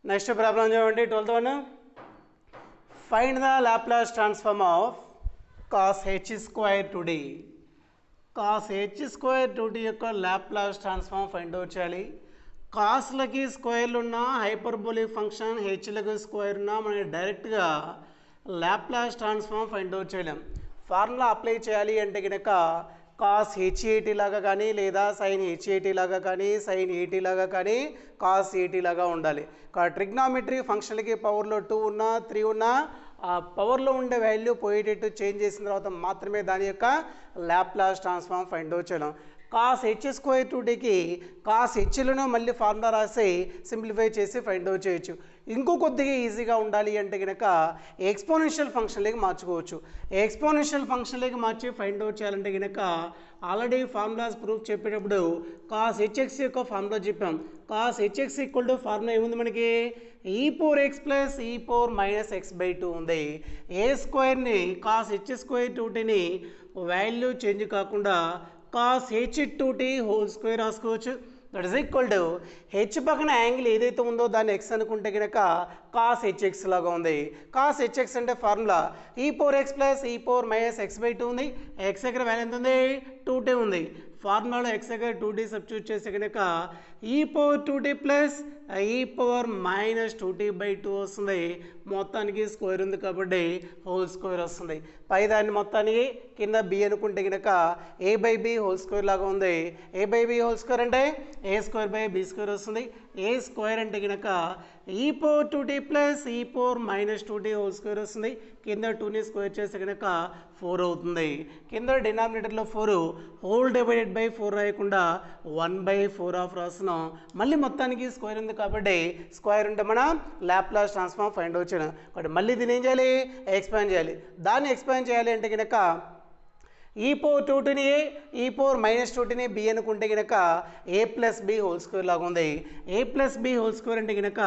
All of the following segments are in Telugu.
నెక్స్ట్ ప్రాబ్లం చూడండి 12th one. Find the Laplace transform of cos h square 2d. cos h square 2d యొక్క లాప్లాస్ ట్రాన్స్ఫార్మ్ ఫైండ్ అవుట్ చేయాలి. కాస్లకి స్క్వేర్లు ఉన్న హైపర్బోలిక్ ఫంక్షన్ హెచ్లకి స్క్వేర్ ఉన్న మనకి డైరెక్ట్గా లాప్లాస్ ట్రాన్స్ఫార్మ్ ఫైండ్ అవుట్ చేయలేం. ఫార్ములా అప్లై చేయాలి అంటే కనుక కాస్ హెచ్ఏటీ లాగా కానీ లేదా సైన్ హెచ్ఏటీ లాగా కానీ సైన్ ఏటీ లాగా కానీ కాస్ ఏటీ లాగా ఉండాలి. ట్రిగ్నామెట్రీ ఫంక్షన్లకి పవర్లో 2 ఉన్నా 3 ఉన్నా ఆ పవర్లో ఉండే వాల్యూ పోయేటట్టు చేంజ్ చేసిన తర్వాత మాత్రమే దాని యొక్క లాప్లాస్ ట్రాన్స్ఫార్మ్ ఫైండ్ అవుట్ చేయడం. కాస్ హెచ్ స్క్వేర్ 2dకి కాస్ హెచ్లను మళ్ళీ ఫార్ములా రాసి సింప్లిఫై చేసి ఫైండ్ అవుట్ చేయొచ్చు. ఇంకో కొద్దిగా ఈజీగా ఉండాలి అంటే కనుక ఎక్స్పోనెన్షియల్ ఫంక్షన్లోకి మార్చుకోవచ్చు. ఎక్స్పోనెన్షియల్ ఫంక్షన్లోకి మార్చి ఫైండ్ అవుట్ చేయాలంటే కనుక ఆల్రెడీ ఫార్ములాస్ ప్రూఫ్ చెప్పేటప్పుడు కాస్ హెచ్ఎక్స్ యొక్క ఫార్ములా చెప్పాం. Cos h x equal to formula ఏముంది మనకి e power x plus e power minus x by 2 ఉంది. ఏ స్క్వేర్ని కాస్ హెచ్ స్క్వేర్ 2tని వాల్యూ చేంజ్ కాకుండా cos h 2t whole square రాసుకోవచ్చు. That is equal to h పక్కన యాంగిల్ ఏదైతే ఉందో దాన్ని ఎక్స్ అనుకుంటే కనుక కాస్ హెచ్ఎక్స్ లాగా ఉంది. కాస్ హెచ్ఎక్స్ అంటే ఫార్ములా ఈ power x plus e power minus x by 2 ఉంది. ఎక్స్ దగ్గర వాల్యూ ఎంత ఉంది 2t ఉంది. ఫార్ములాలో ఎక్స్ దగ్గర 2t సబ్స్టిట్యూట్ చేస్తే కనుక ఈ power 2t plus e power minus 2t by 2 వస్తుంది. మొత్తానికి స్క్వేర్ ఉంది కాబట్టి హోల్ స్క్వేర్ వస్తుంది. పై దాన్ని మొత్తానికి కింద బి అనుకుంటే కనుక ఏ బై బి హోల్ స్క్వేర్ లాగా ఉంది. ఏ బై బి హోల్ స్క్వేర్ అంటే ఏ స్క్వేర్ బై బి స్క్వేర్ వస్తుంది. ఏ స్క్వేర్ అంటే కనుక ఈ power 2t plus e power minus 2t whole square వస్తుంది. కింద 2ని స్క్వేర్ చేస్తే కనుక 4 అవుతుంది. కింద డినామినేటర్లో 4 హోల్ డివైడెడ్ బై 4 రాయకుండా 1/4 ఆఫ్ రాస్తున్నాం. మళ్ళీ మొత్తానికి స్క్వేర్ ఉంది కాబట్టి స్క్వేర్ ఉంటే మనం లాప్లాస్ ట్రాన్స్ఫార్మ్ ఫైండ్ అవుట్ చేయడం. కాబట్టి మళ్ళీ దీన్ని ఏం చేయాలి ఎక్స్పాండ్ చేయాలి. దాన్ని ఎక్స్పాండ్ చేయాలి అంటే కనుక ఈ పవర్ 2tని ఏ ఈ పవర్ మైనస్ 2tని బి అనుకుంటే కనుక a plus b whole square లాగా ఉంది. A plus b whole square అంటే కనుక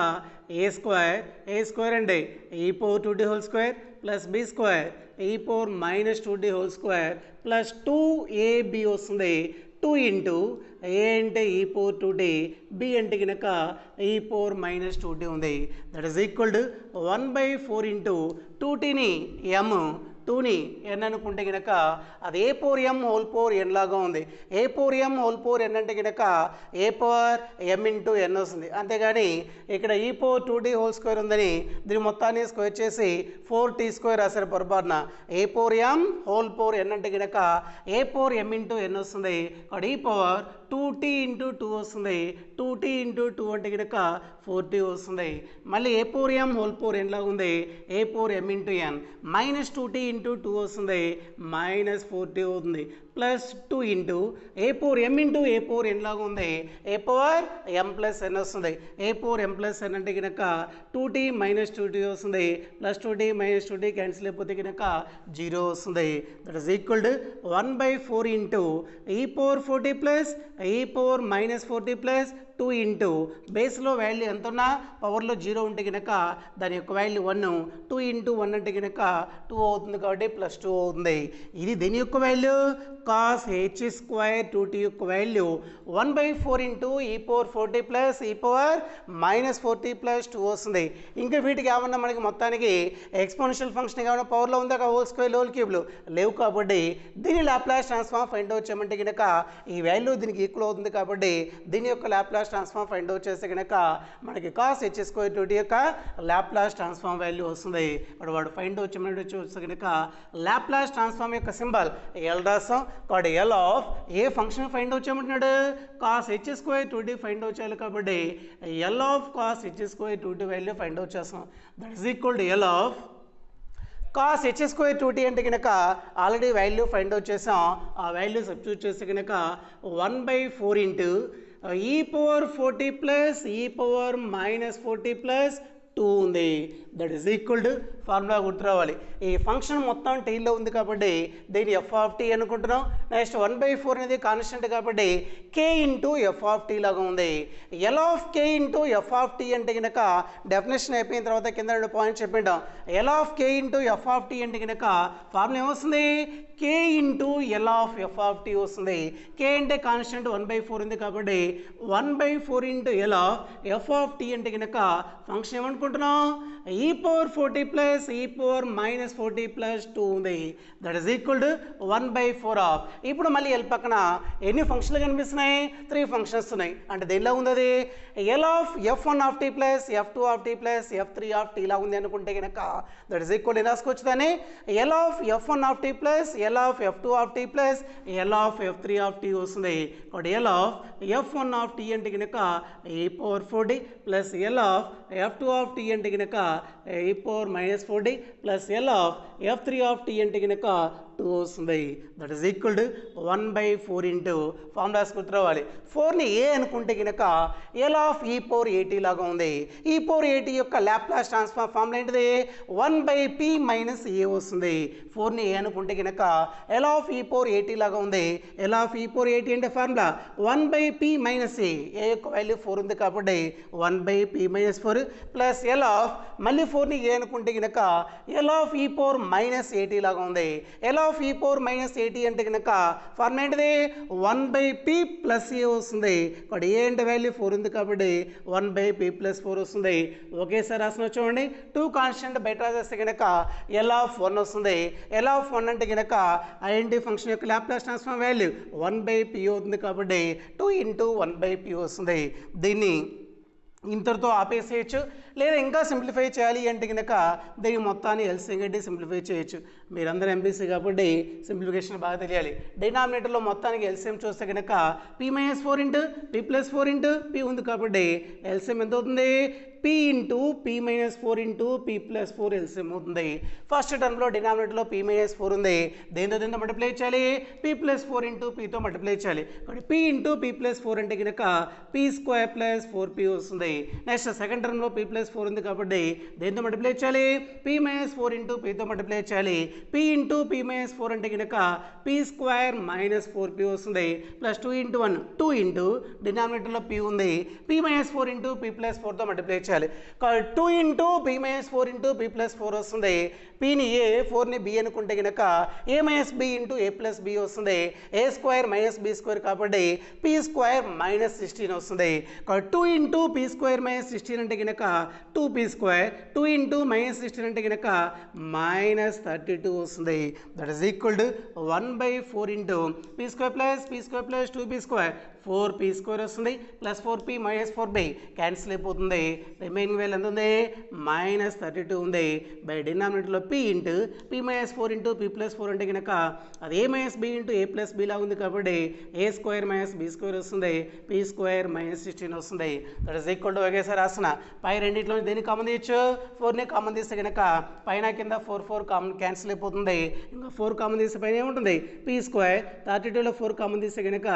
ఏ స్క్వేర్ అంటే e power 2t whole square plus b square e power minus 2t whole square plus 2ab వస్తుంది. 2 ఇంటూ ఏ అంటే ఈ పవర్ 2t బి అంటే కనుక ఈ పవర్ మైనస్ 2t ఉంది. That is equal to 1/4 into 2tని ఎమ్ 2ని ఎన్ అనుకుంటే కనుక అది a power m whole power n లాగా ఉంది. A power m whole power n అంటే కనుక ఏ పవర్ ఎం ఇంటూ ఎన్ వస్తుంది. అంతేగాని ఇక్కడ ఈ పవర్ 2t హోల్ స్క్వేర్ ఉందని దీని మొత్తాన్ని స్క్వేర్ చేసి 4t స్క్వేర్ రాశారు పొరపాటున. ఏ power m whole power n అంటే కనుక ఏ పవర్ ఎం ఇంటూ ఎన్ వస్తుంది. అక్కడ ఈ పవర్ 2t ఇంటూ 2 వస్తుంది. 2t ఇంటూ 2 అంటే కనుక 4t వస్తుంది. మళ్ళీ ఏ power m whole power n లాగా ఉంది. A power M into N minus 2t into 2 వస్తుంది. మైనస్ 4t అవుతుంది. ప్లస్ 2 ఇంటూ ఏ పవర్ ఎం ఇంటూ ఏ పవర్ ఎన్ లాగా ఉంది. ఏ పవర్ ఎం ప్లస్ ఎన్ వస్తుంది. ఏ పవర్ ఎం ప్లస్ ఎన్ అంటే కనుక 2t మైనస్ 2t వస్తుంది. Plus 2t minus 2t cancel అయిపోతే కనుక 0 వస్తుంది. That is equal to 1/4 into e power 4t plus e power minus 4t plus 2 into బేస్లో వాల్యూ ఎంత ఉన్నా పవర్లో 0 ఉంటే కనుక దాని యొక్క వాల్యూ 1. 2 ఇంటూ 1 అంటే కనుక 2 అవుతుంది కాబట్టి ప్లస్ 2 అవుతుంది. ఇది దీని యొక్క value cos h square 2t యొక్క value 1/4 into e power 4t plus e power minus 4t plus 2 వస్తుంది. ఇంకా వీటికి ఏమన్నా మనకి మొత్తానికి ఎక్స్పోనెన్షియల్ ఫంక్షన్ ఏమైనా పవర్లో ఉందా హోల్ స్క్వేర్ హోల్ క్యూబ్లు లేవు కాబట్టి దీని లాప్లాస్ ట్రాన్స్ఫార్మ్ ఫైండ్ అవుట్ చేయమంటే కనుక ఈ వాల్యూ దీనికి ఈక్వల్ అవుతుంది కాబట్టి దీని యొక్క లాప్లాస్ ట్రాన్స్ఫార్మ్ ఫైండ్ అవుట్ చేస్తే కనుక మనకి కాస్ హెచ్ స్క్వేర్ 2t యొక్క లాప్లాస్ ట్రాన్స్ఫార్మ్ వాల్యూ వస్తుంది. ఇప్పుడు వాడు ఫైండ్ అవుట్ చేయమని చూస్తే కనుక లాప్లాస్ ట్రాన్స్ఫార్మ్ యొక్క సింబల్ ఎల్ రాస్తాం. కాబట్టి L of a function find out చేయమంటున్నాడు cos h square 2t find out చేయాలి కాబట్టి L of cos h square 2t value find out చేస్తాం. That is equal to L of cos h square 2t అంటే కనుక ఆల్రెడీ వాల్యూ ఫైండ్ అవుట్ చేసాం. ఆ వాల్యూ సబ్స్టిట్యూట్ చేస్తే కనుక 1/4 into e power 4t plus e power minus 4t plus 2 ఉంది. That is equal to formula గుర్తు రావాలి. ఈ ఫంక్షన్ మొత్తం టీలో ఉంది కాబట్టి దీన్ని ఎఫ్ ఆఫ్ టీ అనుకుంటున్నాం. నెక్స్ట్ 1/4 అనేది కాన్స్టెంట్ కాబట్టి k into F of t లాగా ఉంది. L of k into F of tea అంటే కనుక డెఫినేషన్ అయిపోయిన తర్వాత కింద 2 పాయింట్స్ చెప్పింటాం. L of k into F of tea అంటే కనుక ఫార్ములా ఏమొస్తుంది k into L of F of tea వస్తుంది. కే అంటే కాన్స్టెంట్ 1/4 ఉంది కాబట్టి 1/4 into L of F of tea అంటే కనుక ఫంక్షన్ ఏమనుకుంటున్నాం, e power 40 plus e power minus 40 plus 2 ఉంది. That is equal to 1/4 of. ఇప్పుడు మళ్ళీ ఎల్ పక్కన ఎన్ని ఫంక్షన్లు కనిపిస్తున్నాయి, 3 ఫంక్షన్స్ ఉన్నాయి. అంటే దేనిలో ఉంది అది, L of f one of t plus f two of t plus ఎఫ్3 ఆఫ్ టీ ఇలా ఉంది అనుకుంటే కనుక దట్ ఈస్ ఈక్వల్ రాసుకోవచ్చు దాన్ని L of f one of t plus L of f two of t plus L of ఎఫ్3 ఆఫ్ టీ వస్తుంది. కాబట్టి L of f one of tea అంటే కనుక a power 40 plus L of f two of tea అంటే కనుక a power minus 40 plus L of ఎఫ్3 ఆఫ్ టీ అంటే కనుక 2 వస్తుంది. That is equal to 1/4 into formulas గుర్తురావాలి. 4ని ఏ అనుకుంటే కనుక ఎల్ ఆఫ్ ఈ పవర్ ఏటీ లాగా ఉంది. ఈ పవర్ ఏటీ యొక్క లాప్లాస్ ట్రాన్స్ఫార్మ్ ఫార్ములా ఏంటిది, 1/p మైనస్ ఏ వస్తుంది. 4ని ఏ అనుకుంటే కనుక ఎల్ ఆఫ్ ఈ పవర్ ఏటీ లాగా ఉంది. ఎల్ ఆఫ్ ఈ పవర్ ఏటీ అంటే ఫార్ములా 1/p మైనస్ ఏ యొక్క వాల్యూ 4 ఉంది కాబట్టి 1/p minus 4 plus L of మళ్ళీ 4ని ఏ అనుకుంటే కనుక L of e power minus ఏటీ లాగా ఉంది. L of e power minus ఏటీ అంటే కనుక ఫార్ములా ఏంటిది 1/p ప్లస్ ఏ వస్తుంది. కాబట్టి ఏ అంటే వాల్యూ 4 ఉంది కాబట్టి 1/p ప్లస్ 4 వస్తుంది. ఒకేసారి రాసిన చూడండి, 2 కాన్స్టెంట్ బయట రాసేస్తే కనుక ఎల్ ఆఫ్ 1 వస్తుంది. ఎల్ ఆఫ్ 1 అంటే కనుక ఐడెంటిటీ ఫంక్షన్ యొక్క లాప్లాస్ ట్రాన్స్ఫార్మ్ వాల్యూ 1/p అవుతుంది కాబట్టి 2 ఇంటూ 1/p వస్తుంది. దీన్ని ఇంతటితో ఆపేసేయచ్చు, లేదా ఇంకా సింప్లిఫై చేయాలి అంటే కనుక దీని మొత్తాన్ని ఎల్సిఎం గట్టి సింప్లిఫై చేయొచ్చు. మీరందరూ ఎంపీసీ కాబట్టి సింప్లిఫికేషన్ బాగా తెలియాలి. డినామినేటర్లో మొత్తానికి ఎల్సిఎం చూస్తే కనుక p minus 4 into p plus 4 into p ఉంది కాబట్టి ఎల్సిఎం ఎంత అవుతుంది, p into p minus 4 into p plus 4 LCM అవుతుంది. ఫస్ట్ టర్మ్లో డినామినేటర్లో p మైనస్ 4 ఉంది, దేంతో మల్టిప్లై చేయాలి, p ప్లస్ 4 ఇంటూ pతో మల్టిప్లై చేయాలి. కాబట్టి p ఇంటూ p ప్లస్ 4 అంటే కనుక p స్క్వేర్ ప్లస్ 4p వస్తుంది. నెక్స్ట్ సెకండ్ టర్మ్లో p ప్లస్ 4 ఉంది కాబట్టి దేంతో మల్టిప్లై చేయాలి, p మైనస్ 4 ఇంటూ pతో మల్టిప్లై చేయాలి. p ఇంటూ p మైనస్ 4 అంటే కనుక p స్క్వేర్ మైనస్ 4p వస్తుంది. ప్లస్ 2 ఇంటూ 1 2 ఇంటూ డినామినేటర్లో p ఉంది, p minus 4 into p plus 4తో మల్టిప్లై చేయాలి. 2 into p minus 4 into p plus 4 వస్తుంది. pని ఏ 4ని b అనుకుంటే కనుక a minus b into a plus b వస్తుంది. a square minus b square కాబట్టి p స్క్వేర్ మైనస్ 16 వస్తుంది. 2 ఇంటూ p స్క్వేర్ మైనస్ 16 అంటే కనుక 2p స్క్వేర్, 2 ఇంటూ మైనస్ 16 అంటే కనుక మైనస్ 32 వస్తుంది. That is equal to 1/4 into p square plus 2p square 4p square వస్తుంది. Plus 4p minus 4p cancel అయిపోతుంది. రిమైనింగ్ వాల్యూ ఎంత ఉంది, మైనస్ 32 ఉంది. బై డినామినేటర్లో p into p minus 4 into p plus 4 అంటే కనుక అది a minus b into a plus b లా ఉంది కాబట్టి a square minus b square వస్తుంది. p స్క్వేర్ మైనస్ 16 వస్తుంది. దట్ ఈస్ ఈక్వల్ టు ఒకేసారి రాసిన పై రెండింటిలో దేన్ని కామన్ తీయచ్చు, 4ని కామన్ తీస్తే కనుక పైన కింద 4 కామన్ క్యాన్సిల్ అయిపోతుంది. ఇంకా 4 కామన్ తీస్తే పైన ఏముంటుంది, p స్క్వేర్, 32లో 4 కామన్ తీస్తే కనుక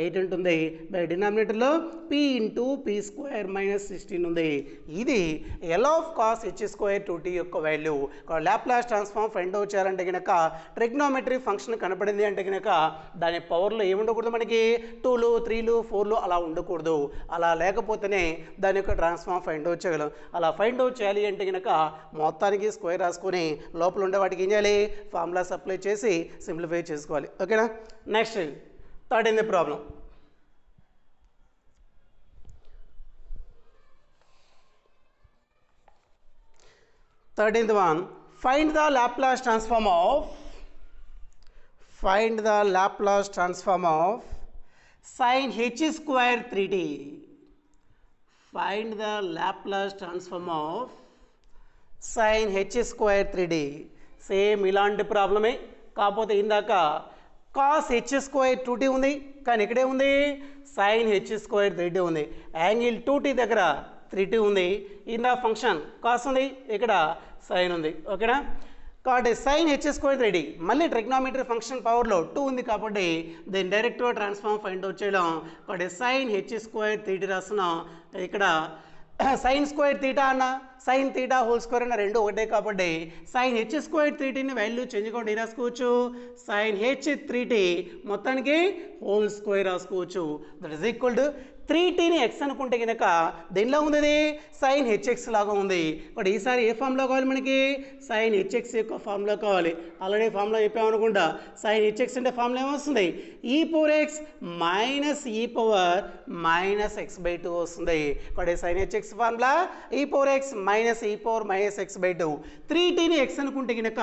8 ఉంటుంది. బై డినామినేటర్లో p into p square minus 16 ఉంది. ఇది L of cos h square 2t యొక్క value. Laplace transform find out చేయాలంటే కనుక ట్రిగ్నోమెట్రీ ఫంక్షన్ కనపడింది అంటే కనుక దాని పవర్లో ఏముండకూడదు, మనకి 2లు 3లు 4లు అలా ఉండకూడదు. అలా లేకపోతేనే దాని యొక్క ట్రాన్స్ఫార్మ్ ఫైండ్ అవుట్ చేయగలం. అలా ఫైండ్ అవుట్ చేయాలి అంటే కనుక మొత్తానికి స్క్వేర్ రాసుకొని లోపల ఉండే వాటికి ఏం చేయాలి, ఫార్ములాస్ అప్లై చేసి సింప్లిఫై చేసుకోవాలి. ఓకేనా. Next 13th problem. 13th one, find the Laplace transform of sin h square 3t. Find the Laplace transform of sin h square 3t. Same ఇలాంటి ప్రాబ్లమే, కాకపోతే ఇందాక cos h స్క్వేర్ 2t ఉంది, కానీ ఇక్కడే ఉంది sin h స్క్వేర్ 3t ఉంది. యాంగిల్ 2t దగ్గర 3t ఉంది. ఇన్ ద ఫంక్షన్ cos ఉంది, ఇక్కడ sin ఉంది. ఓకేనా. కాబట్టి sin h స్క్వేర్ 3t మళ్ళీ ట్రిగ్నోమెట్రీ ఫంక్షన్ పవర్లో 2 ఉంది కాబట్టి దీన్ని డైరెక్ట్గా ట్రాన్స్ఫార్మ్ ఫైండ్ అవుట్ చేయడం. కాబట్టి sin h స్క్వేర్ 3t రాస్తున్నాం. ఇక్కడ sin స్క్వేర్ తీటా అన్న sin తీటా హోల్ స్క్వేర్ అన్న రెండు ఒకటే కాబట్టి sin h స్క్వేర్ 3tని వాల్యూ చేంజ్ కూడా రాసుకోవచ్చు. sin h 3t మొత్తానికి హోల్ స్క్వేర్ రాసుకోవచ్చు. దట్ ఈస్ ఈక్వల్ టు 3tని ఎక్స్ అనుకుంటే కనుక దేనిలో ఉంది ఇది సైన్ హెచ్ఎక్స్ లాగా ఉంది. బట్ ఈసారి ఏ ఫామ్లో కావాలి మనకి సైన్ హెచ్ఎక్స్ యొక్క ఫామ్లో కావాలి. ఆల్రెడీ ఫామ్లో చెప్పామనుకుంటా సైన్ హెచ్ఎక్స్ అంటే ఫామ్లో ఏమొస్తుంది e⁴x మైనస్ e⁻(x/2) వస్తుంది. ఇక్కడ sine h x formula e⁴x minus e⁻(x/2). 3tని ఎక్స్ అనుకుంటే కనుక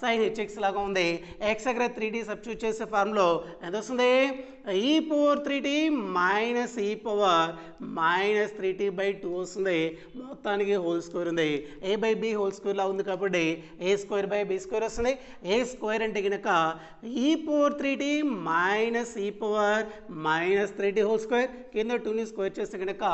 సైన్ హెచ్ఎక్స్ లాగా ఉంది. ఎక్స్ దగ్గర 3t సబ్స్టిట్యూట్ చేసే ఫార్ములో ఎంత వస్తుంది e⁴3t మైనస్ e⁻(3t/2) వస్తుంది. మొత్తానికి హోల్ స్క్వేర్ ఉంది. a/b హోల్ స్క్వేర్ లా ఉంది కాబట్టి a²/b² వస్తుంది. a² అంటే కనుక e⁴3t minus e⁻(3t) whole square కింద 2ని స్క్వేర్ చేస్తే కనుక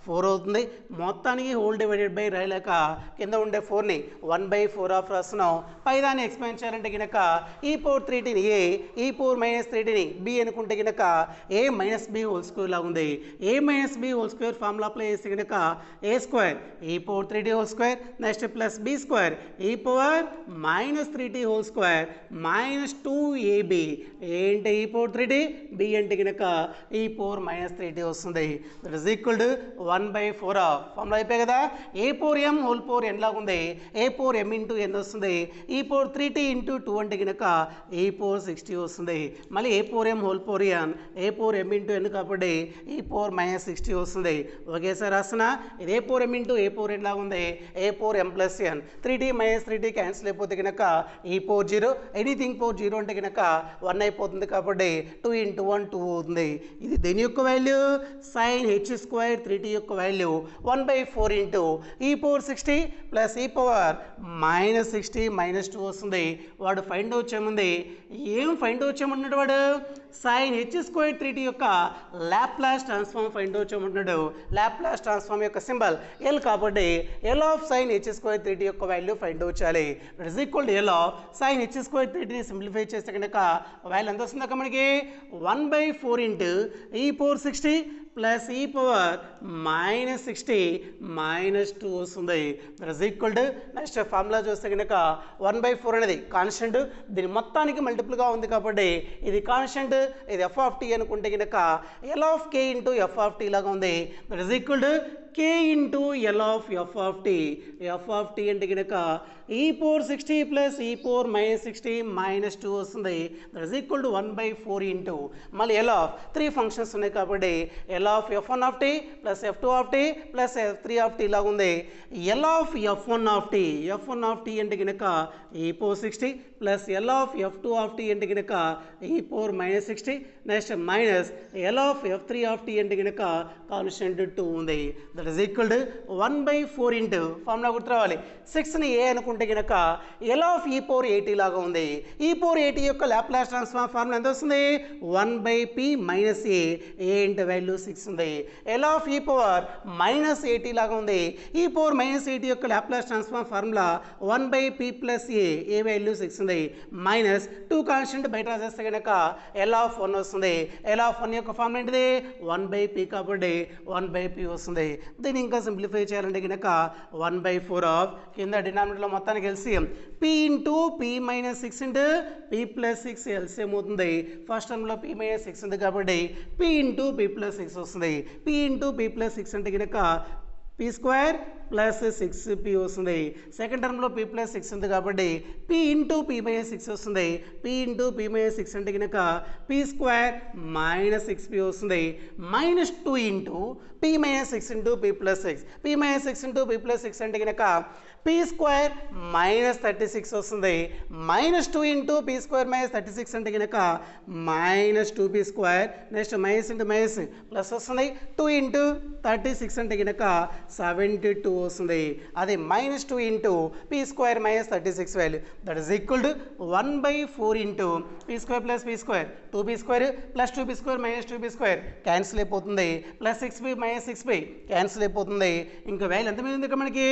4 అవుతుంది. మొత్తానికి హోల్ డివైడెడ్ బై రాయలేక కింద ఉండే 4ని 1/4 ఆఫ్ రాస్తున్నాం. పై దాన్ని ఎక్స్పాండ్ చేయాలంటే కనుక e⁴3tని a e⁻(3tని b అనుకుంటే కనుక a-b హోల్ స్క్వేర్ లాగా ఉంది. a-b whole square formula apply చేస్తే కనుక a² e⁴3t whole square next plus b² e⁻(3t whole square minus 2ab ఏంటి e⁴3t b అంటే కనుక e⁻(3t వస్తుంది. That is equal to 1/4 of formula అయిపోయి కదా a⁴m హోల్ పవర్ n లాగా ఉంది. a⁴m ఇంటూ n వస్తుంది. e⁴3t ఇంటూ 2 అంటే కనుక e⁴60 వస్తుంది. మళ్ళీ a⁴m whole power n a⁴m into n కాబట్టి e⁻60 వస్తుంది. ఒకేసారి రాస్తున్నా ఇది a⁴m ఇంటూ a⁴n లాగా ఉంది. a⁴m plus n 3t minus 3t cancel అయిపోతే కనుక e⁴0 ఎనీథింగ్ పవర్ 0 అంటే కనుక 1 అయిపోతుంది కాబట్టి 2 ఇంటూ 1 2 అవుతుంది. ఇది దేని యొక్క వాల్యూ సైన్ h² 3t యొక్క value 1/4 into e⁴60 plus e⁻60 minus 2 వస్తుంది. వాడు ఫైండ్ అవుట్ చేయమంది ఏం ఫైండ్ అవుట్ చేయమంటున్నాడు వాడు సైన్ h² 3t యొక్క లాప్లాస్ ట్రాన్స్ఫార్మ్ ఫైండ్ అవుట్ చేయమంటున్నాడు. లాప్లాస్ ట్రాన్స్ఫార్మ్ యొక్క సింబల్ L కాబట్టి L of sine h² 3t యొక్క వాల్యూ ఫైండ్ అవుట్ చేయాలి. That is equal to L of sine h² 3tని సింప్లిఫై చేస్తే కనుక వాల్యూ ఎంత వస్తుంది అక్కడ మనకి 1/4 into e⁴60 plus e⁻60 minus 2 వస్తుంది. That is equal to next formula చూస్తే కనుక 1/4 అనేది కాన్స్టెంట్ దీని మొత్తానికి మల్టిపుల్గా ఉంది కాబట్టి ఇది కాన్స్టెంట్ ఇది f(t) అనుకుంటే కనుక L of k into f(t) లాగా ఉంది. That is equal to k into L of f(t). f(t) అంటే కనుక e⁴60 ప్లస్ e⁻60 మైనస్ 2 వస్తుంది. That is equal to 1/4 into మళ్ళీ L ఆఫ్ 3 ఫంక్షన్స్ ఉన్నాయి కాబట్టి L of f1(t) plus f2(t) plus f3(t) లాగా ఉంది. L ఆఫ్ f1(t) అంటే కనుక e⁴60 plus L of f2(t) అంటే కనుక e⁻60 next minus L of f3(t) అంటే కనుక కాన్స్టెంట్ 2 ఉంది. That is equal to 1/4 into formula గుర్తు రావాలి 6ని a అనుకుంటే కనుక L ఆఫ్ e⁴at లాగా ఉంది. e⁴at యొక్క లాప్లాస్ ట్రాన్స్ఫార్మ్ ఫార్ములా ఎంత వస్తుంది 1/p minus a into value 6 ఉంది. L ఆఫ్ e⁻at లాగా ఉంది. e⁻at యొక్క Laplace transform formula 1/p plus a value 6 ఉంది మైనస్ 2 కాన్స్టెంట్ బయట రాసేస్తే కనుక L ఆఫ్ 1 వస్తుంది. L ఆఫ్ 1 యొక్క ఫార్ములా ఏంటిది 1/p కాబట్టి 1/p వస్తుంది. దీన్ని ఇంకా సింప్లిఫై చేయాలంటే కనుక 1/4 ఆఫ్ కింద డినామినేటర్లో మొత్తానికి LCM p into p-6 into p plus 6 LCM అవుతుంది. ఫస్ట్ టర్మ్లో p-6 ఉంది కాబట్టి p ఇంటూ p+6 వస్తుంది. p ఇంటూ p+6 అంటే కనుక p² ప్లస్ 6p వస్తుంది. సెకండ్ టర్మ్లో p+6 ఉంది కాబట్టి p ఇంటూ p/6 వస్తుంది. p ఇంటూ p/6 అంటే కనుక p² మైనస్ 6p వస్తుంది. Minus 2 into p-6 into p+6 p-6 into p+6 అంటే కనుక p² మైనస్ 36 వస్తుంది. మైనస్ 2 ఇంటూ p² మైనస్ 36 అంటే కనుక minus 2p² next minus into minus plus వస్తుంది. 2 ఇంటూ 36 అంటే కనుక 72 వస్తుంది. అదే minus 2 into p² minus 36 value that is equal to 1/4 into p² plus p² 2p² plus 2p² minus 2p² cancel అయిపోతుంది. Plus 6p minus 6p cancel అయిపోతుంది. ఇంకా వాల్యూ ఎంత మీద ఉంది మనకి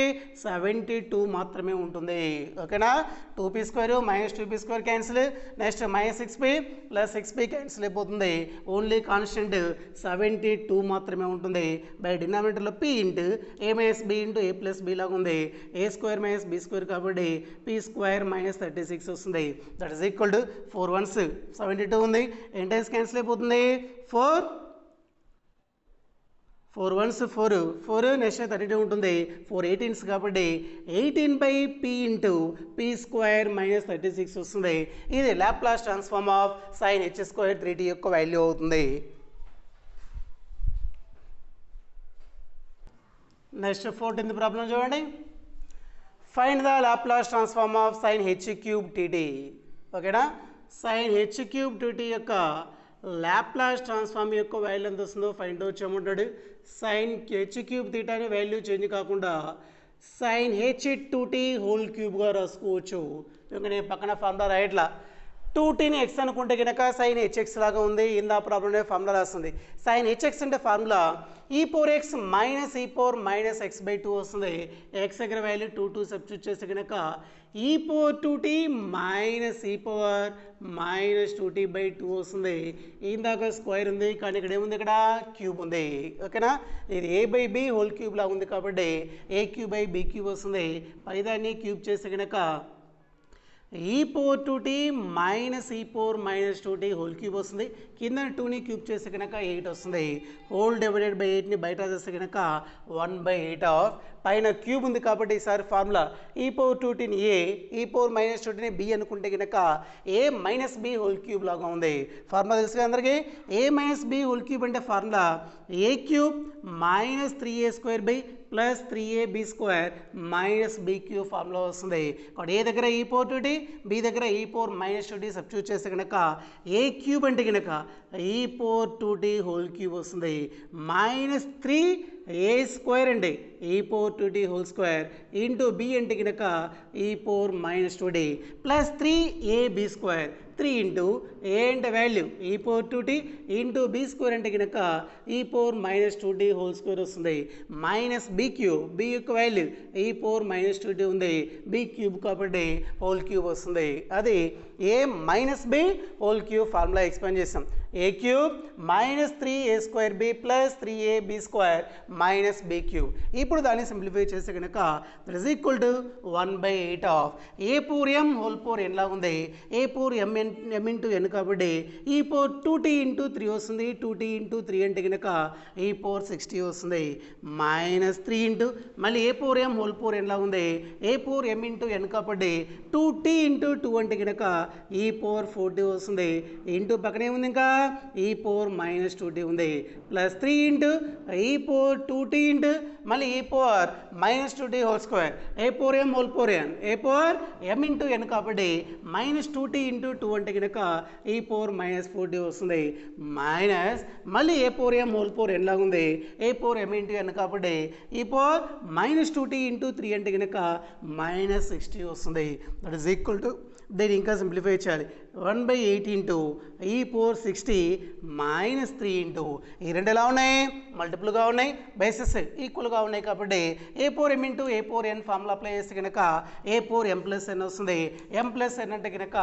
72 మాత్రమే ఉంటుంది. ఓకేనా 2p² minus 2p² cancel next minus 6p plus 6p cancel అయిపోతుంది. ఓన్లీ కాన్స్టెంట్ 72 మాత్రమే ఉంటుంది. బై డినామినేటర్లో p into a minus b into a plus b లాగా ఉంది. a² మైనస్ b² కాబట్టి p² మైనస్ 36 వస్తుంది. That is equal to 4 1s 72 ఉంది. ఎన్ టైమ్స్ క్యాన్సిల్ అయిపోతుంది 4 4 1s 4 4 నెక్స్ట్ 32 ఉంటుంది 4 18s కాబట్టి 18/p into p square minus 36 వస్తుంది. ఇది Laplace transform of sin h square 3t యొక్క వాల్యూ అవుతుంది. నెక్స్ట్ 14th ప్రాబ్లం చూడండి. Find the Laplace transform of sin h cube tt. ఓకేనా, sin h క్యూబ్ tt యొక్క లాప్లాస్ ట్రాన్స్ఫార్మ్ యొక్క వాల్యూ ఎంత వస్తుందో ఫైండ్ అవుట్ చేయమంటాడు. sin h క్యూబ్ థీటా అనే వాల్యూ చేంజ్ కాకుండా sin h 2t హోల్ క్యూబ్గా రాసుకోవచ్చు. ఎందుకంటే నేను పక్కన ఫార్ములా రాయట్లా. 2tని x అనుకుంటే కనుక sin hx లాగా ఉంది. ఇందా ప్రాబ్లంలో ఫార్ములా రాస్తుంది. sin hx అంటే ఫార్ములా e⁴x మైనస్ e⁻−x/2 వస్తుంది. x దగ్గర వాల్యూ 2 సబ్స్టిట్యూట్ చేస్తే కనుక e⁴2t మైనస్ e⁻−2t/2 వస్తుంది. ఇందాక స్క్వేర్ ఉంది కానీ ఇక్కడ ఏముంది, ఇక్కడ క్యూబ్ ఉంది. ఓకేనా, ఇది a/b హోల్ క్యూబ్ లాగా ఉంది కాబట్టి a³/b³ వస్తుంది. పైదాన్ని క్యూబ్ చేస్తే కనుక e⁴2t minus e⁻−2t whole cube వస్తుంది. కింద 2ని క్యూబ్ చేస్తే కనుక 8 వస్తుంది. హోల్ డివైడెడ్ బై 8ని బయట చేస్తే కనుక 1/8 ఆఫ్ పైన క్యూబ్ ఉంది కాబట్టి ఈసారి ఫార్ములా e⁴2tని a e⁻−2tని b అనుకుంటే కనుక a-b హోల్ క్యూబ్ లాగా ఉంది. ఫార్ములా తెలుసుగా అందరికీ. a-b హోల్ క్యూబ్ అంటే formula a³ minus 3a² plus 3ab² minus b³ formula వస్తుంది. కాబట్టి ఏ దగ్గర e⁴2t బి దగ్గర e⁻−2t సబ్స్టిట్యూట్ చేస్తే కనుక a³ అంటే కనుక e⁴2t హోల్ క్యూబ్ వస్తుంది. మైనస్ 3a² అండి e⁴2t whole square into b అంటే కనుక e⁻−2t plus 3ab² 3 into a అంటే వాల్యూ e⁴2t ఇంటూ b² అంటే కనుక e⁻−2t హోల్ స్క్వేర్ వస్తుంది. మైనస్ b³ b యొక్క వాల్యూ e⁻−2t ఉంది. b³ కాబట్టి హోల్ క్యూబ్ వస్తుంది. అది a-b whole cube formula explain చేస్తాం. a³ minus 3a² plus 3ab² minus b³. ఇప్పుడు దాన్ని సింప్లిఫై చేస్తే కనుక that is equal to 1/8 of a⁴m whole power n లాగా ఉంది. a⁴m ఇంటూ n కాబట్టి e⁴2t ఇంటూ 3 వస్తుంది. 2t ఇంటూ 3 అంటే కనుక e⁴60 వస్తుంది. మైనస్ 3 ఇంటూ మళ్ళీ a⁴m హోల్ పవర్ n లాగా ఉంది. a⁴m ఇంటూ n కాబట్టి 2t ఇంటూ 2 అంటే కనుక e⁴40 వస్తుంది. ఇంటూ పక్కనే ఉంది ఇంకా e⁻−2t ఉంది. ప్లస్ 3 ఇంటూ e⁴2t ఇంటూ మళ్ళీ e⁻−2t whole square a⁴m whole power n a⁴m into n కాబట్టి మైనస్ 2t ఇంటూ 2 అంటే కనుక e⁻−40 వస్తుంది. మైనస్ మళ్ళీ a⁴m హోల్ పవర్ n లాగా ఉంది. a⁴m ఇంటూ n కాబట్టి e⁻−2t ఇంటూ 3 అంటే కనుక -60 వస్తుంది. దట్ ఈస్ ఈక్వల్ టు దీన్ని ఇంకా సింప్లిఫై చేయాలి. 1/8 ఇంటూ e⁴60 మైనస్ 3 ఇంటూ ఈ రెండు ఎలా ఉన్నాయి, మల్టిపుల్గా ఉన్నాయి, బేసెస్ ఈక్వల్గా ఉన్నాయి కాబట్టి a⁴m into a⁴n formula apply చేస్తే కనుక a⁴m+n వస్తుంది. m+n అంటే కనుక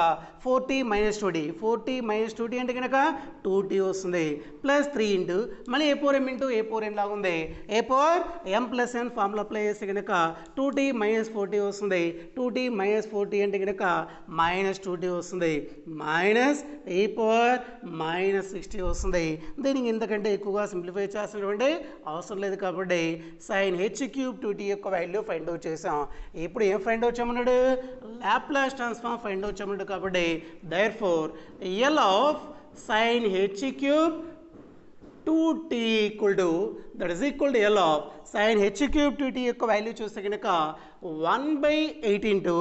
4t-2t 4t-2t అంటే కనుక 2t వస్తుంది. ప్లస్ 3 ఇంటూ మళ్ళీ a⁴m ఇంటూ a⁴n లాగా ఉంది. a⁴m+n ఫార్ములా అప్లై చేస్తే కనుక 2t-40 వస్తుంది. 2t-40 అంటే కనుక -2t వస్తుంది. మైనస్ e⁻−60 వస్తుంది. దీనికి ఇంతకంటే ఎక్కువగా సింప్లిఫై చేసినటువంటి అవసరం లేదు కాబట్టి sin h³ 2t యొక్క వాల్యూ ఫైండ్ అవుట్ చేసాం. ఇప్పుడు ఏం ఫైండ్ అవుట్ చేయమన్నాడు, లాప్లాస్ ట్రాన్స్ఫార్మ్ ఫైండ్ అవుట్ చేయమన్నాడు కాబట్టి therefore L of sin h³ 2t that is equal to L of sin h³ 2t యొక్క వాల్యూ చూస్తే కనుక 1/8 into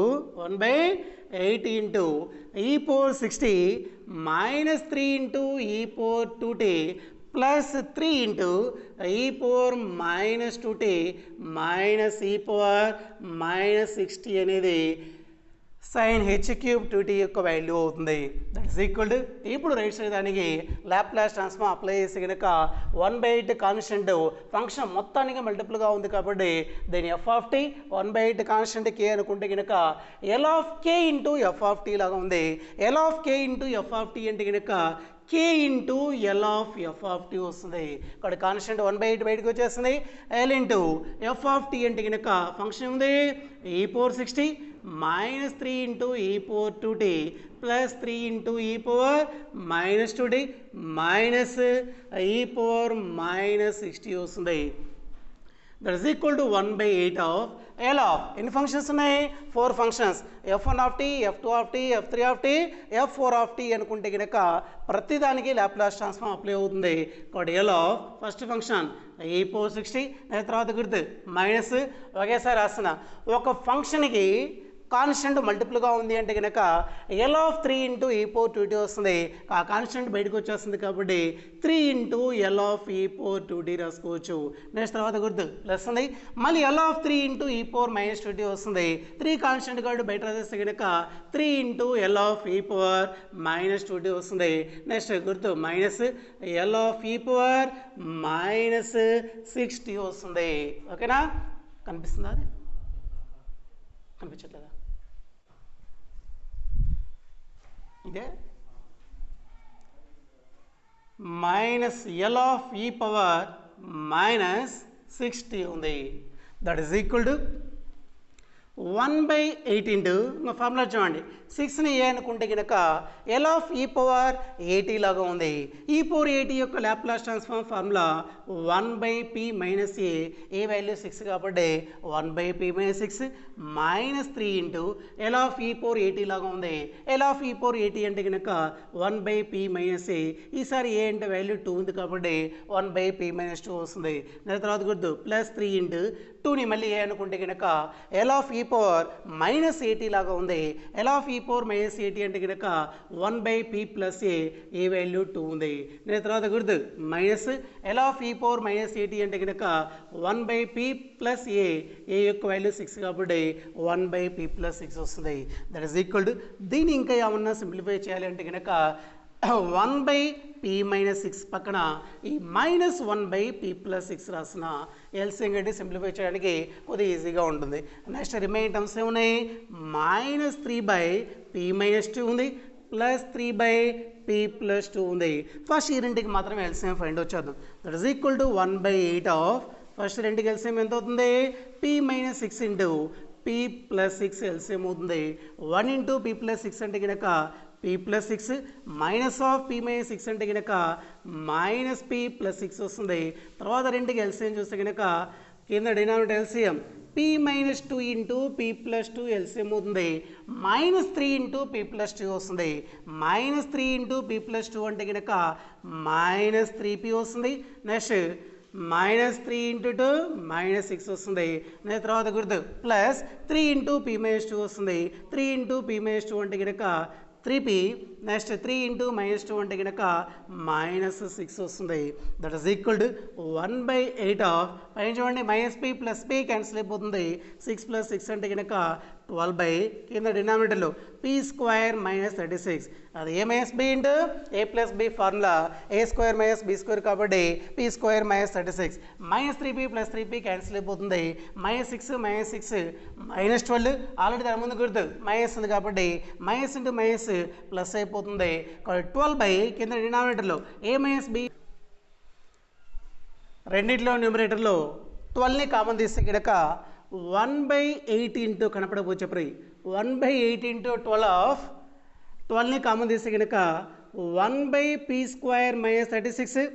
e⁴60 minus 3 into e⁴2t plus 3 into e⁻−2t minus e⁻−60 అనేది sin h³ 2t యొక్క వాల్యూ అవుతుంది. దట్ ఈస్ ఈక్వల్ టు ఇప్పుడు రైట్ సైడ్ దానికి లాప్లాస్ ట్రాన్స్ఫార్మ్ అప్లై చేసి కనుక 1/8 కాన్స్టెంట్ ఫంక్షన్ మొత్తానికి మల్టిపుల్గా ఉంది కాబట్టి దీని f(t) 1/8 కాన్స్టెంట్ k అనుకుంటే కనుక L of k into f(t) లాగా ఉంది. L of k into f(t) అంటే కనుక k into L of F of tea వస్తుంది. ఇక్కడ కాన్స్టెంట్ 1/8 బయటకు వచ్చేస్తుంది. L into F of tea అంటే కనుక ఫంక్షన్ ఉంది e power 60 minus 3 into e power 2t plus 3 into e power minus 2t minus e power minus 60 వస్తుంది. That is equal to 1/8 of L of ఎన్ని ఫంక్షన్స్ ఉన్నాయి 4 functions f1 of t, f2 of t, f3 of t, f4 of t అనుకుంటే కనుక ప్రతిదానికి లాప్లాస్ ట్రాన్స్ఫార్మ్ అప్లై అవుతుంది. కాబట్టి L of first function e power 60 తర్వాత గుర్తు మైనస్ ఒకేసారి రాస్తున్నా ఒక ఫంక్షన్కి కాన్స్టెంట్ మల్టిపుల్గా ఉంది అంటే కనుక L of 3 into e power 2t వస్తుంది. ఆ కాన్స్టెంట్ బయటకు వచ్చేస్తుంది కాబట్టి 3 into L of e power 2t రాసుకోవచ్చు. నెక్స్ట్ తర్వాత గుర్తు ప్లస్ ఉంది. మళ్ళీ L of 3 into e power minus 2t వస్తుంది. 3 కాన్స్టెంట్ కాబట్టి బయట రాసేస్తే కనుక 3 into L of e power minus 2t వస్తుంది. నెక్స్ట్ గుర్తు minus L of e power minus 60 వస్తుంది. ఓకేనా కనిపిస్తుందా అది కనిపించట్లేదా ఇదే minus L of e power minus 60 ఉంది. That is equal to 1/8 into ఇంకా ఫార్ములా చూడండి 6ని ఏ అనుకుంటే కనుక ఎల్ ఆఫ్ ఈ పవర్ 80 లాగా ఉంది. ఈ పవర్ 80 యొక్క Laplace transform formula 1/p minus a value 6 కాబట్టి 1/p minus 6 minus 3 into L of e power 80 లాగా ఉంది. ఎల్ ఆఫ్ ఈ పవర్ 80 అంటే కనుక 1/p మైనస్ ఈసారి ఏ అంటే వాల్యూ 2 ఉంది కాబట్టి 1/p మైనస్ 2 వస్తుంది. దాని తర్వాత గుర్తు ప్లస్ 3 ఇంటూ 2ని మళ్ళీ ఏ అనుకుంటే కనుక L of e power minus 80 లాగా ఉంది. L of e power minus 80 అంటే కనుక 1/p ప్లస్ ఏ వాల్యూ 2 ఉంది. దాని తర్వాత గుర్తు minus L of e power minus 80 అంటే కనుక 1/p ప్లస్ ఏ యొక్క వాల్యూ 6 కాబట్టి 1/p ప్లస్ 6 వస్తుంది. దట్ ఈస్ ఈక్వల్ టు దీన్ని ఇంకా ఏమన్నా సింప్లిఫై చేయాలి అంటే కనుక 1/p మైనస్ 6 పక్కన ఈ మైనస్ 1/p ప్లస్ 6 రాసిన ఎల్సిఎం గట్టి సింప్లిఫై చేయడానికి కొద్దిగా ఈజీగా ఉంటుంది. నెక్స్ట్ రిమైనింగ్ టర్మ్స్ ఏమున్నాయి మైనస్ 3/p మైనస్ 2 ఉంది ప్లస్ 3/p ప్లస్ 2 ఉంది. ఫస్ట్ ఈ రెండింటికి మాత్రమే ఎల్సిఎం ఫైండ్ వచ్చేద్దాం. That is equal to 1/8 of first రెండుకి ఎల్సిఎం ఎంత అవుతుంది p minus 6 into p plus 6 LCM అవుతుంది. 1 ఇంటూ p ప్లస్ 6 అంటే కనుక p plus 6 minus of p minus 6 అంటే కనుక మైనస్ p ప్లస్ 6 వస్తుంది. తర్వాత రెండుకి ఎల్సిఎం చూస్తే కనుక కింద denominator LCM p minus 2 into p plus 2 LCM అవుతుంది. మైనస్ 3 ఇంటూ p ప్లస్ 2 వస్తుంది. మైనస్ 3 ఇంటూ p ప్లస్ 2 అంటే కనుక మైనస్ 3p వస్తుంది. నెక్స్ట్ మైనస్ 3 ఇంటూ 2 మైనస్ 6 వస్తుంది. నేను తర్వాత గుర్తు ప్లస్ 3 ఇంటూ p మైనస్ 2 వస్తుంది. 3 ఇంటూ p మైనస్ 2 అంటే కనుక 3p. నెక్స్ట్ 3 ఇంటూ మైనస్ 2 అంటే కనుక మైనస్ 6 వస్తుంది. That is equal to 1/8 of పైన చూడండి minus p plus p cancel అయిపోతుంది. 6 ప్లస్ 6 అంటే కనుక 12 కింద డినామినేటర్లో p స్క్వేర్ మైనస్ 36 అది ఏ మైనస్ బి ఇంటూ ఏ ప్లస్ బి ఫార్ములా ఏ స్క్వేర్ మైనస్ బి స్క్వేర్ కాబట్టి p square minus 36 minus 3p plus 3p cancel అయిపోతుంది. మైనస్ 6 మైనస్ 6 మైనస్ 12 ఆల్రెడీ దాని ముందు గుర్తు మైనస్ ఉంది కాబట్టి మైనస్ ఇంటూ మైనస్ ప్లస్ అయిపోతుంది. 12 కింద డినామినేటర్లో ఏ మైనస్ బి రెండింటిలో న్యూమరేటర్లో 12ని కామన్ తీస్తే కనుక 1/8 ఇంటూ కనపడబోచే ప్రీ 1/8 ఇంటూ 12ని కామన్ తీస్తే కనుక 1/p square minus 36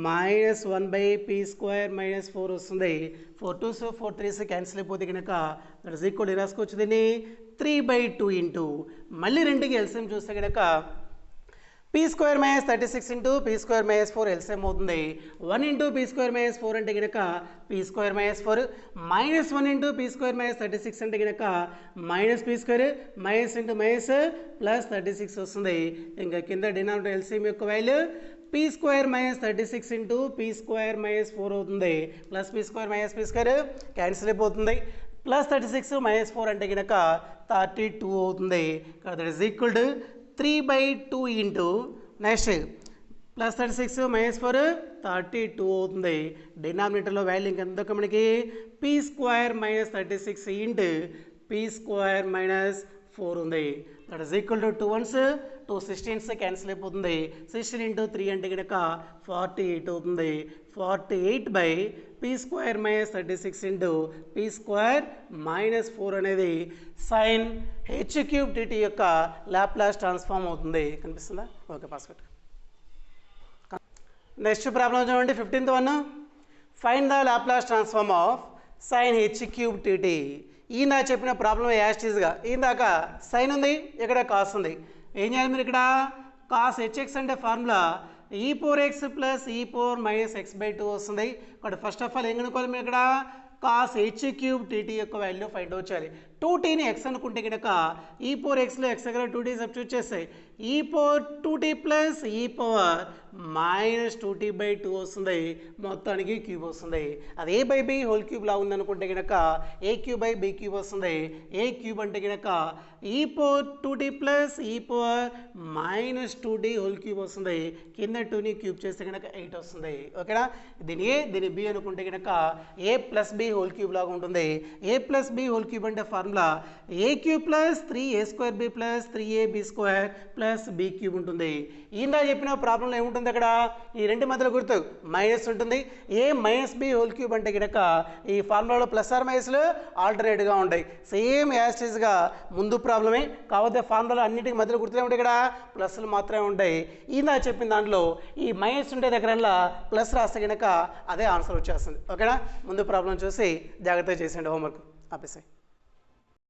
minus 1/p square minus 4 వస్తుంది. 4 2s 4 3s క్యాన్సిల్ అయిపోతే కనుక దట్ ఈస్ ఈక్వల్ రాసుకోవచ్చు దీన్ని 3/2 ఇంటూ మళ్ళీ రెండుకి ఎల్సిఎం చూస్తే కనుక p square minus 36 into p square minus 4 LCM అవుతుంది. 1 ఇంటూ p స్క్వేర్ మైనస్ 4 అంటే కనుక p square minus 4 minus 1 into p square minus 36 అంటే కనుక minus p square minus into minus plus 36 వస్తుంది. ఇంకా కింద డినామినేటర్ ఎల్సిఎం యొక్క value p square minus 36 into p square minus 4 అవుతుంది. Plus p square minus p square cancel అయిపోతుంది. ప్లస్ 36 మైనస్ 4 అంటే కనుక 32 అవుతుంది. That is equal to 3/2 into next plus 36 minus 4 32 అవుతుంది. డినామినేటర్లో వాల్యూ ఇంకెంత మనకి p square minus 36 into p square minus 4 ఉంది. That is equal to 2 1s 16 cancel అయిపోతుంది. 16 ఇంటూ 3 అంటే కనుక 48 అవుతుంది. 48/p² - 36 ఇంటూ p² - 4 అనేది సైన్ h³ యొక్క లాప్లాస్ ట్రాన్స్ఫార్మ్ అవుతుంది. కనిపిస్తుందా? Okay, password. నెక్స్ట్ ప్రాబ్లం చూడండి, 15th one. Find the Laplace transform of sine h³. ఈయన చెప్పిన ప్రాబ్లం యాస్టీజ్గా ఇందాక సైన్ ఉంది, ఇక్కడ కాస్ ఉంది. ఏం చేయాలి మీరు? ఇక్కడ కాస్ hx అంటే ఫార్ములా e⁴x + e⁻ x/2 వస్తుంది. ఇక్కడ ఫస్ట్ ఆఫ్ ఆల్ ఏం కనుక్కోవాలి మీరు? ఇక్కడ కాస్ h³ యొక్క వాల్యూ ఫైండ్ అవుట్ చేయాలి. 2tని x అనుకుంటే కనుక e⁴xలో x దగ్గర 2t సబ్స్టిట్యూట్ చేస్తాయి. e⁴2t + e⁻2t/2 వస్తుంది. మొత్తానికి క్యూబ్ వస్తుంది. అది a/b హోల్ క్యూబ్ లా ఉందనుకుంటే కనుక a³ వస్తుంది. a³ అంటే కనుక e⁴2t + e⁻2t హోల్ క్యూబ్ వస్తుంది. కింద 2ని క్యూబ్ చేస్తే కనుక 8 వస్తుంది. ఓకేనా? దీని a దీని b అనుకుంటే కనుక a + b హోల్ క్యూబ్ లాగా ఉంటుంది. a + b హోల్ క్యూబ్ అంటే formula a³ + 3a² b + 3ab² + b³ ఉంటుంది. ఈయన చెప్పిన ప్రాబ్లంలో ఏముంటుంది? అక్కడ ఈ రెండు మధ్యలో గుర్తు మైనస్ ఉంటుంది. a - b హోల్ క్యూబ్ అంటే కనుక ఈ ఫార్ములాలో ప్లస్ ఆర్ మైనస్లు ఆల్టర్నేట్గా ఉంటాయి. సేమ్ యాస్టీస్గా ముందు ప్రాబ్లమే, కాకపోతే ఫార్ములాలో అన్నిటికీ మధ్యలో గుర్తులే ఉంటాయి, ఇక్కడ ప్లస్లు మాత్రమే ఉంటాయి. ఈయన చెప్పిన దాంట్లో ఈ మైనస్ ఉంటే దగ్గరల్లా ప్లస్ రాస్తే కనుక అదే ఆన్సర్ వచ్చేస్తుంది. ఓకేనా? ముందు ప్రాబ్లం చూసి జాగ్రత్తగా చేసేయండి, హోంవర్క్ ఆపేసాయి.